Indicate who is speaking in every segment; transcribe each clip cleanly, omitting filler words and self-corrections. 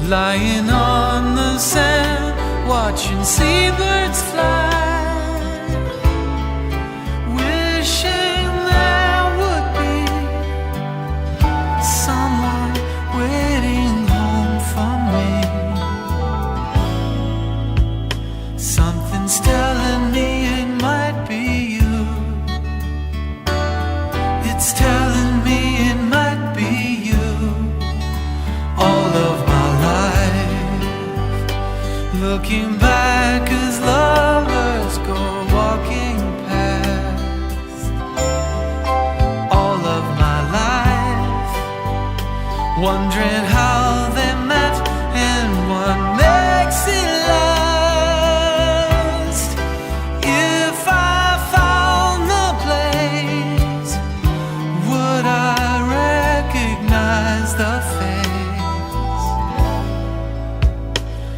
Speaker 1: lying on the sand, watching seabirds fly, wishing there would be someone waiting home for me. Something's telling me it might be you. It's telling me it might be you. All of my life, looking back as lovers go walking past. All of my life, wondering how they met and what makes it last. If I found the place, would I recognize the face?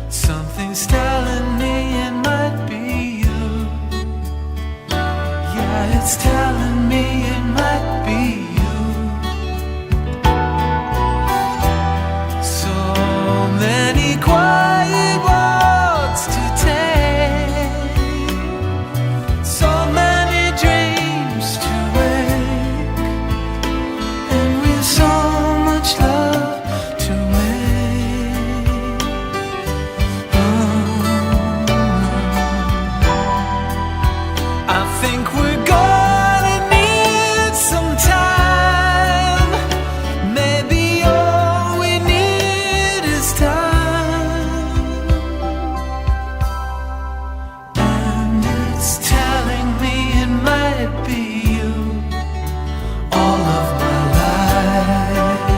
Speaker 1: Something's telling me it might be you. Yeah, it's telling me it might be you. So many quiet walks to take, so many dreams to wake, and with so much love to make. I think we're gonna need some time. Maybe all we need is time. And it's telling me it might be you. All of my life,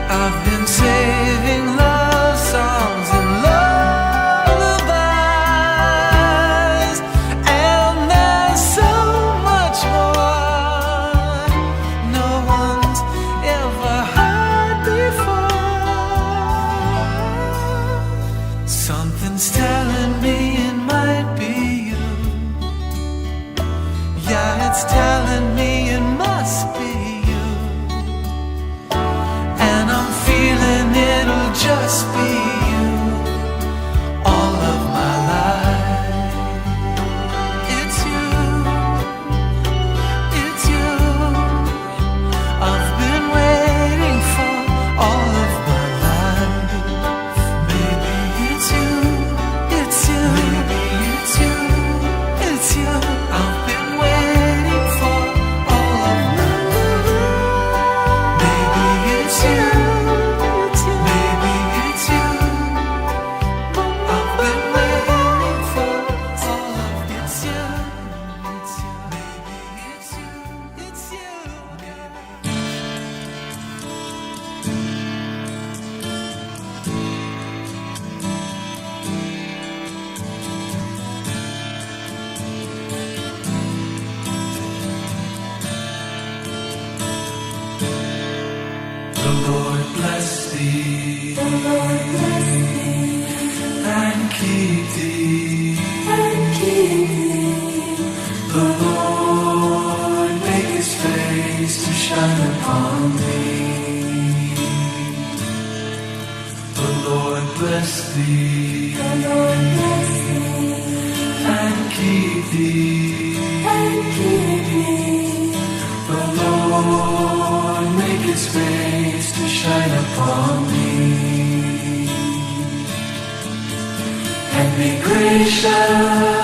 Speaker 1: I've been saving love songs and lullabies, and there's so much more no one's ever heard before. Something's telling me it might be you. Yeah, it's telling me it must be you. And I'm feeling it'll just be you. All of my life, it's you, it's you. I've been waiting for all of my life. Maybe it's you, it's you, maybe it's you, it's you. I've been waiting for all of my life. Maybe it's you. Maybe it's you. I've been waiting for all of it's you. It's you. Maybe it's you. It's you. The Lord bless thee, and keep thee. The Lord make his face to shine upon thee. The Lord bless thee, and keep thee. The Lord make his face to shine upon thee, and be gracious